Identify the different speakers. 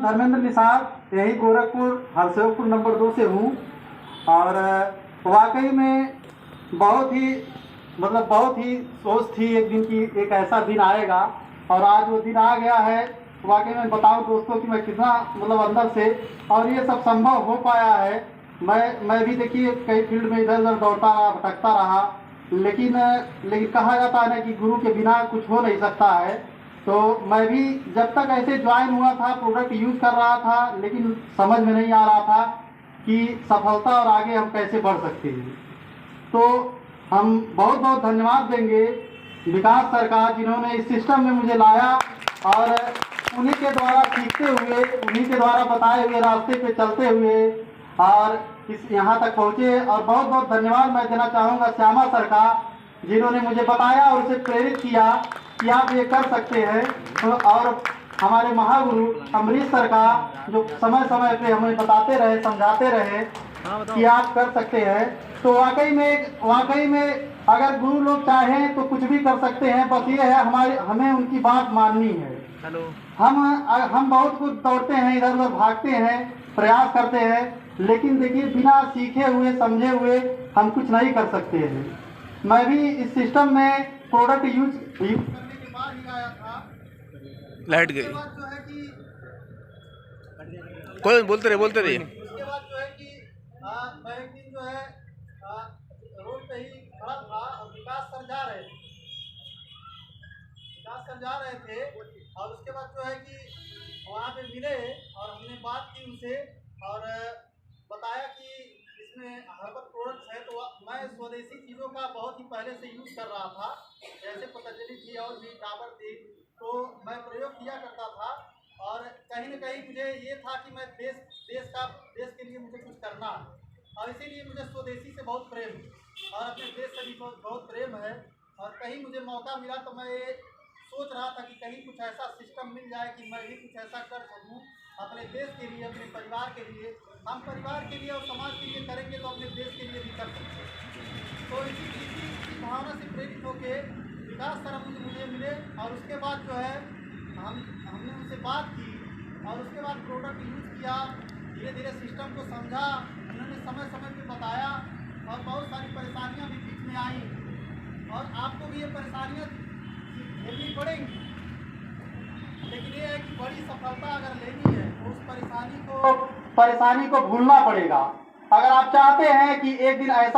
Speaker 1: धर्मेंद्र निषाद, यही गोरखपुर हरसेवपुर नंबर 2 से हूँ। और वाकई में बहुत ही सोच थी एक दिन की एक ऐसा दिन आएगा, और आज वो दिन आ गया है। वाकई में बताऊं दोस्तों कि मैं कितना अंदर से, और ये सब संभव हो पाया है। मैं भी देखिए कई फील्ड में इधर उधर दौड़ता रहा, भटकता रहा, लेकिन कहा जाता है ना कि गुरु के बिना कुछ हो नहीं सकता है। तो मैं भी जब तक ऐसे ज्वाइन हुआ था, प्रोडक्ट यूज़ कर रहा था, लेकिन समझ में नहीं आ रहा था कि सफलता और आगे हम कैसे बढ़ सकते हैं। तो हम बहुत बहुत धन्यवाद देंगे विकास सरकार, जिन्होंने इस सिस्टम में मुझे लाया, और उन्हीं के द्वारा सीखते हुए, उन्हीं के द्वारा बताए हुए रास्ते पे चलते हुए और इस यहाँ तक पहुँचे। और बहुत बहुत धन्यवाद मैं देना चाहूँगा श्यामा सर का, जिन्होंने मुझे बताया और उसे प्रेरित किया कि आप ये कर सकते हैं। तो और हमारे महागुरु अमरीश सर का, जो समय समय पे हमें बताते रहे, समझाते रहे कि आप कर सकते हैं। तो वाकई में अगर गुरु लोग चाहें तो कुछ भी कर सकते हैं। बस ये है हमें उनकी बात माननी है। हम बहुत कुछ दौड़ते हैं, इधर उधर भागते हैं, प्रयास करते हैं, लेकिन देखिए बिना सीखे हुए समझे हुए हम कुछ नहीं कर सकते हैं। मैं भी इस सिस्टम में प्रोडक्ट यूज करने के बाद ही आया था।
Speaker 2: लाइट गई,
Speaker 1: जो है कि
Speaker 2: कोई बोलते रहे
Speaker 1: उसके बाद जो है कि मैं एक दिन जो है रोड पे ही खड़ा था और विकास सर जा रहे थे। और उसके बाद जो है कि वहाँ पे मिले और हमने बात की उनसे, और बताया कि इसमें हर्बल प्रोडक्ट्स है। तो मैं स्वदेशी चीज़ों का बहुत ही पहले से यूज़ कर रहा था, जैसे पतंजलि थी और भी डाबर थी, तो मैं प्रयोग किया करता था। और कहीं न कहीं मुझे ये था कि मैं देश के लिए मुझे कुछ करना है, और इसीलिए मुझे स्वदेशी से बहुत प्रेम है और अपने देश से भी बहुत प्रेम है। और कहीं मुझे मौका मिला तो मैं ये सोच रहा था कि कहीं कुछ ऐसा सिस्टम मिल जाए कि मैं भी कुछ ऐसा कर सकूं अपने देश के लिए, अपने परिवार के लिए। हम परिवार के लिए और समाज के लिए करेंगे तो अपने देश के लिए भी कर सकते हैं। तो इसी भावना से प्रेरित होकर विकास सर मुझे मिले, और उसके बाद जो है हमने उनसे बात की, और उसके बाद प्रोडक्ट यूज़ किया, धीरे धीरे सिस्टम को समझा, उन्होंने समय समय पे बताया, और बहुत सारी परेशानियां भी बीच में आई, और आपको भी ये परेशानियां झेलनी पड़ेंगी। लेकिन ये है कि बड़ी सफलता अगर लेनी है तो उस परेशानी को भूलना पड़ेगा। अगर आप चाहते हैं कि एक दिन ऐसा